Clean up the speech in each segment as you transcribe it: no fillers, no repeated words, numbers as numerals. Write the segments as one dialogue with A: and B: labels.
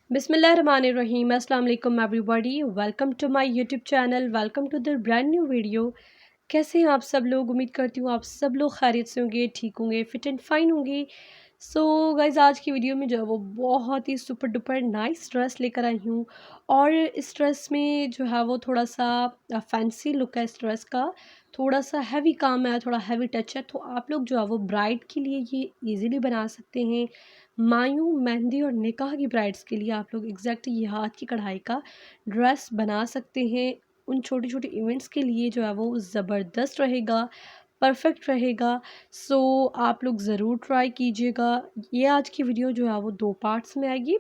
A: बिस्मिल्लाहिर्रहमानिर्रहीम अस्सलाम वालेकुम everybody welcome to my YouTube channel welcome to the brand new video. कैसे हैं आप सब लोग? उम्मीद करती हूँ आप सब लोग खैरियत से होंगे, ठीक होंगे, फिट एंड फाइन होंगे। सो गाइज़, आज की वीडियो में जो है वो बहुत ही सुपर डुपर नाइस ड्रेस लेकर आई हूँ। और इस ड्रेस में जो है वो थोड़ा सा फैंसी लुक है। इस ड्रेस का थोड़ा सा हैवी काम है, थोड़ा हैवी टच है, तो आप लोग जो है वो ब्राइड के लिए ये इजीली बना सकते हैं। मायूं, मेहंदी और निकाह की ब्राइड्स के लिए आप लोग एग्जैक्ट ये हाथ की कढ़ाई का ड्रेस बना सकते हैं। उन छोटे छोटे इवेंट्स के लिए जो है वो ज़बरदस्त रहेगा, परफेक्ट रहेगा। सो आप लोग ज़रूर ट्राई कीजिएगा। ये आज की वीडियो जो है वो 2 पार्ट्स में आएगी।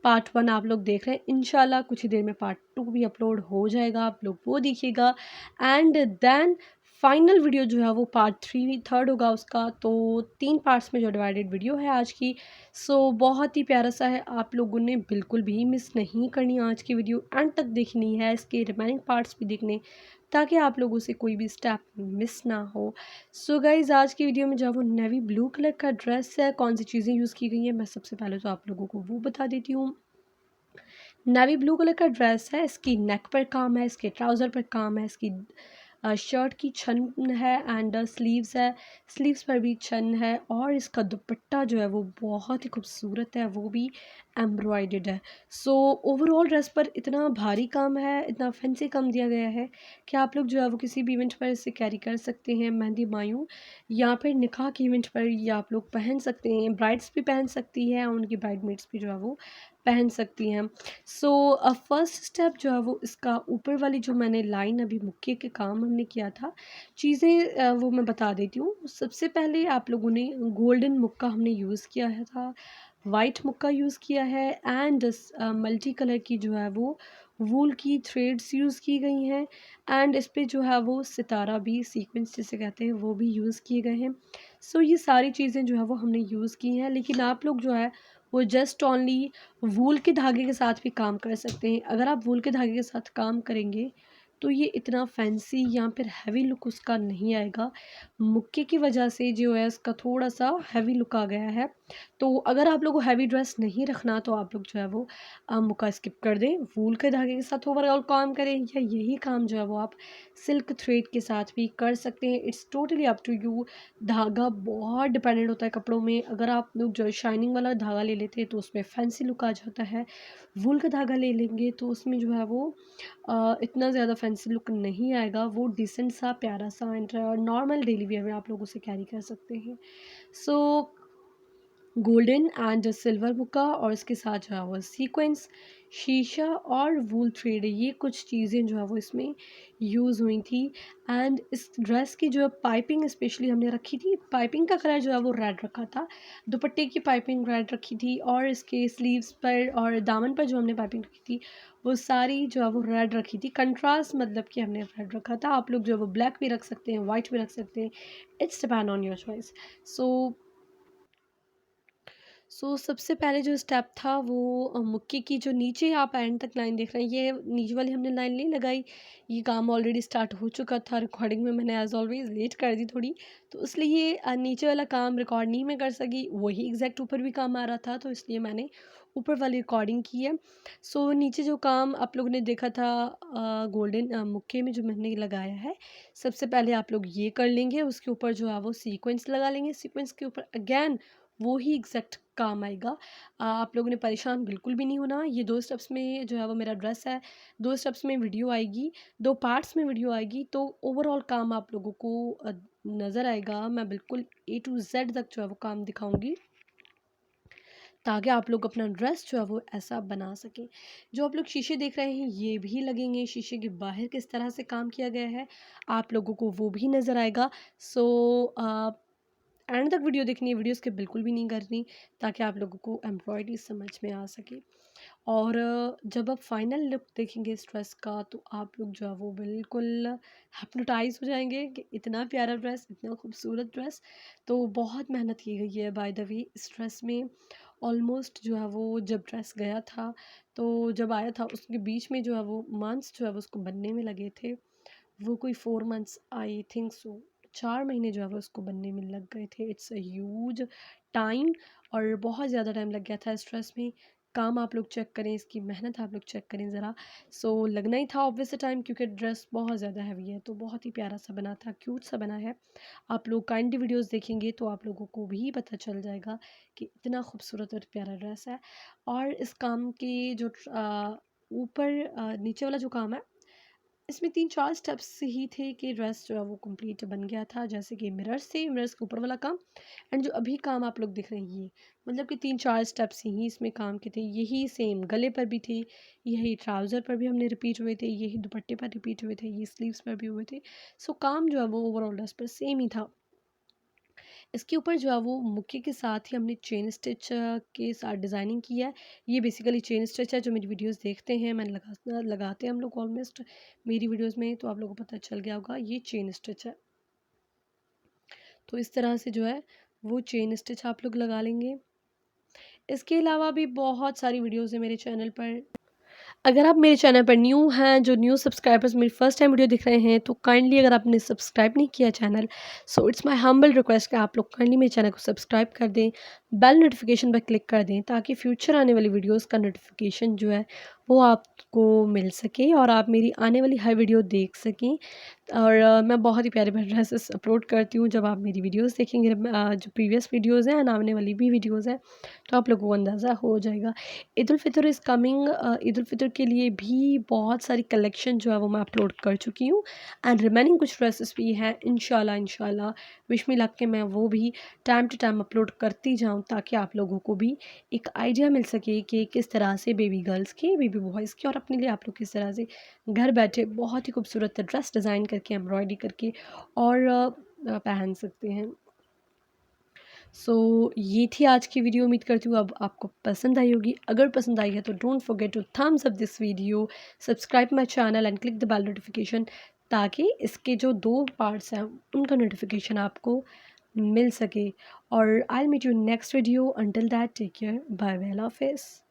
A: पार्ट 1 आप लोग देख रहे हैं, इंशाल्लाह कुछ ही देर में पार्ट 2 भी अपलोड हो जाएगा, आप लोग वो देखिएगा। एंड देन फाइनल वीडियो जो है वो पार्ट 3 थर्ड होगा उसका। तो 3 पार्ट्स में जो डिवाइडेड वीडियो है आज की। सो बहुत ही प्यारा सा है, आप लोगों ने बिल्कुल भी मिस नहीं करनी आज की वीडियो, एंड तक देखनी है, इसके रिमेनिंग पार्ट्स भी देखने, ताकि आप लोगों से कोई भी स्टेप मिस ना हो। सो गाइज़, आज की वीडियो में जो है वो नेवी ब्लू कलर का ड्रेस है। कौन सी चीज़ें यूज़ की गई हैं मैं सबसे पहले तो आप लोगों को वो बता देती हूँ। नेवी ब्लू कलर का ड्रेस है, इसकी नेक पर काम है, इसके ट्राउज़र पर काम है, इसकी शर्ट की छन है एंड स्लीव्स है, स्लीव्स पर भी छन है। और इसका दुपट्टा जो है वो बहुत ही खूबसूरत है, वो भी एम्ब्रॉयडर्ड है। सो ओवरऑल ड्रेस पर इतना भारी काम है, इतना फैंसी काम दिया गया है कि आप लोग जो है वो किसी भी इवेंट पर इसे कैरी कर सकते हैं। मेहंदी मायूं या फिर निकाह के इवेंट पर ये आप लोग पहन सकते हैं, ब्राइड्स भी पहन सकती हैं, उनकी ब्राइडमेड्स भी जो है वो पहन सकती हैं। सो फर्स्ट स्टेप जो है वो इसका ऊपर वाली जो मैंने लाइन अभी मुक्के के काम हमने किया था, चीज़ें वो मैं बता देती हूँ। सबसे पहले आप लोगों ने गोल्डन मुक्का हमने यूज़ किया है था, वाइट मुक्का यूज़ किया है एंड मल्टी कलर की जो है वो वूल की थ्रेड्स यूज़ की गई हैं। एंड इस पे जो है वो सितारा भी, सीक्वेंस जिसे कहते हैं, वो भी यूज़ किए गए हैं। सो ये सारी चीज़ें जो है वो हमने यूज़ की हैं, लेकिन आप लोग जो है वो जस्ट ओनली वूल के धागे के साथ भी काम कर सकते हैं। अगर आप वूल के धागे के साथ काम करेंगे तो ये इतना फैंसी या फिर हैवी लुक उसका नहीं आएगा। मुक्के की वजह से जो है इसका थोड़ा सा हैवी लुक आ गया है। तो अगर आप लोग को हैवी ड्रेस नहीं रखना तो आप लोग जो है वो मुक्का स्किप कर दें, वूल के धागे के साथ ओवरऑल काम करें, या यही काम जो है वो आप सिल्क थ्रेड के साथ भी कर सकते हैं। It's totally up to you. धागा बहुत डिपेंडेंट होता है कपड़ों में। अगर आप लोग जो है शाइनिंग वाला धागा ले लेते हैं तो उसमें फैंसी लुक आ जाता है। वूल का धागा ले लेंगे तो उसमें जो है वो इतना ज़्यादा फैंसी लुक नहीं आएगा, वो डिसेंट सा, प्यारा सा एंड नॉर्मल डेली वियर में आप लोग उसे कैरी कर सकते हैं। सो गोल्डन एंड सिल्वर मुक्का और इसके साथ जो है वो सीक्वेंस, शीशा और वूल थ्रेड, ये कुछ चीज़ें जो है वो इसमें यूज़ हुई थी। एंड इस ड्रेस की जो है पाइपिंग स्पेशली हमने रखी थी, पाइपिंग का कलर जो है वो रेड रखा था, दुपट्टे की पाइपिंग रेड रखी थी, और इसके स्लीव्स पर और दामन पर जो हमने पाइपिंग रखी थी वो सारी जो है वो रेड रखी थी। कंट्रास्ट मतलब कि हमने रेड रखा था। आप लोग जो है वो ब्लैक भी रख सकते हैं, वाइट भी रख सकते हैं, it's depend on your choice. So सबसे पहले जो स्टेप था वो मुक्के की जो नीचे आप एंड तक लाइन देख रहे हैं, ये नीचे वाली हमने लाइन नहीं लगाई। ये काम ऑलरेडी स्टार्ट हो चुका था, रिकॉर्डिंग में मैंने एज ऑलवेज लेट कर दी थोड़ी, तो इसलिए नीचे वाला काम रिकॉर्ड नहीं मैं कर सकी। वही एग्जैक्ट ऊपर भी काम आ रहा था, तो इसलिए मैंने ऊपर वाली रिकॉर्डिंग की है। नीचे जो काम आप लोगों ने देखा था गोल्डन मुक्के में जो मैंने लगाया है, सबसे पहले आप लोग ये कर लेंगे, उसके ऊपर जो है वो सीक्वेंस लगा लेंगे, सीक्वेंस के ऊपर अगेन वो ही एग्जैक्ट काम आएगा। आप लोगों ने परेशान बिल्कुल भी नहीं होना। ये 2 स्टेप्स में जो है वो मेरा ड्रेस है, 2 स्टेप्स में वीडियो आएगी, 2 पार्ट्स में वीडियो आएगी, तो ओवरऑल काम आप लोगों को नज़र आएगा। मैं बिल्कुल ए टू ज़ेड तक जो है वो काम दिखाऊँगी, ताकि आप लोग अपना ड्रेस जो है वो ऐसा बना सकें। जो आप लोग शीशे देख रहे हैं ये भी लगेंगे, शीशे के बाहर किस तरह से काम किया गया है आप लोगों को वो भी नज़र आएगा। सो एंड तक वीडियो देखनी है, वीडियो स्किप बिल्कुल भी नहीं करनी, ताकि आप लोगों को एम्ब्रॉयडरी समझ में आ सके। और जब आप फाइनल लुक देखेंगे इस ड्रेस का तो आप लोग जो है वो बिल्कुल हिप्नोटाइज हो जाएंगे कि इतना प्यारा ड्रेस, इतना खूबसूरत ड्रेस। तो बहुत मेहनत की गई है बाय द वे इस ड्रेस में। ऑलमोस्ट जो है वो जब ड्रेस गया था, तो जब आया था उसके बीच में जो है वो मंथ्स जो है वो उसको बनने में लगे थे। वो कोई 4 मंथ्स आई थिंक सो, 4 महीने जो है वो उसको बनने में लग गए थे। इट्स अ ह्यूज टाइम, और बहुत ज़्यादा टाइम लग गया था इस ड्रेस में। काम आप लोग चेक करें, इसकी मेहनत आप लोग चेक करें ज़रा। सो लगना ही था ऑब्वियस टाइम, क्योंकि ड्रेस बहुत ज़्यादा हैवी है, तो बहुत ही प्यारा सा बना था, क्यूट सा बना है। आप लोग काइंडली वीडियोस देखेंगे तो आप लोगों को भी पता चल जाएगा कि इतना खूबसूरत और प्यारा ड्रेस है। और इस काम के जो ऊपर नीचे वाला जो काम है, इसमें 3-4 स्टेप्स ही थे कि ड्रेस जो है वो कंप्लीट बन गया था। जैसे कि मिरर्स थे, मिरर्स के ऊपर वाला काम, एंड जो अभी काम आप लोग देख रहे हैं ये, मतलब कि 3-4 स्टेप्स ही इसमें काम के थे। यही सेम गले पर भी थे, यही ट्राउज़र पर भी हमने रिपीट हुए थे, यही दुपट्टे पर रिपीट हुए थे, ये स्लीव्स पर भी हुए थे। सो काम जो है वो ओवरऑल ड्रेस पर सेम ही था। इसके ऊपर जो है वो मुक्के के साथ ही हमने चेन स्टिच के साथ डिज़ाइनिंग की है। ये बेसिकली चेन स्टिच है, जो मेरी वीडियोस देखते हैं, मैंने लगाते हैं हम लोग ऑलमोस्ट मेरी वीडियोस में, तो आप लोगों को पता चल गया होगा ये चेन स्टिच है। तो इस तरह से जो है वो चेन स्टिच आप लोग लगा लेंगे। इसके अलावा भी बहुत सारी वीडियोस है मेरे चैनल पर। अगर आप मेरे चैनल पर न्यू हैं, जो न्यू सब्सक्राइबर्स मेरी फर्स्ट टाइम वीडियो दिख रहे हैं, तो काइंडली अगर आपने सब्सक्राइब नहीं किया channel, so it's my humble request कि आप लोग काइंडली मेरे चैनल को सब्सक्राइब कर दें, बेल नोटिफिकेशन पर क्लिक कर दें, ताकि फ्यूचर आने वाली वीडियोस का नोटिफिकेशन जो है वो आपको मिल सके और आप मेरी आने वाली हर वीडियो देख सकें। और मैं बहुत ही प्यारे प्यारे ड्रेसेस अपलोड करती हूँ। जब आप मेरी वीडियोस देखेंगे, जो प्रीवियस वीडियोस हैं, आने वाली भी वीडियोस हैं, तो आप लोगों को अंदाज़ा हो जाएगा। Eid ul Fitr is coming. ईद उल फितर के लिए भी बहुत सारी कलेक्शन जो है वो मैं अपलोड कर चुकी हूँ, एंड रिमेनिंग कुछ ड्रेसेस भी हैं। इंशाल्लाह विश मी लक के मैं वो भी टाइम टू टाइम अपलोड करती जाऊँ, ताकि आप लोगों को भी एक आइडिया मिल सके कि किस तरह से बेबी गर्ल्स के, बेबी बॉयज़ के, और अपने लिए आप लोग किस तरह से घर बैठे बहुत ही खूबसूरत ड्रेस डिज़ाइन करके, एम्ब्रॉयडरी करके और पहन सकते हैं। सो ये थी आज की वीडियो। उम्मीद करती हूँ अब आपको पसंद आई होगी। अगर पसंद आई है तो don't forget to thumbs up this video, subscribe my channel and click the bell notification, ताकि इसके जो 2 पार्ट्स हैं उनका नोटिफिकेशन आपको मिल सके। और I will meet you next video. Until that, take care, bye bye, अल्लाह हाफ़िज़।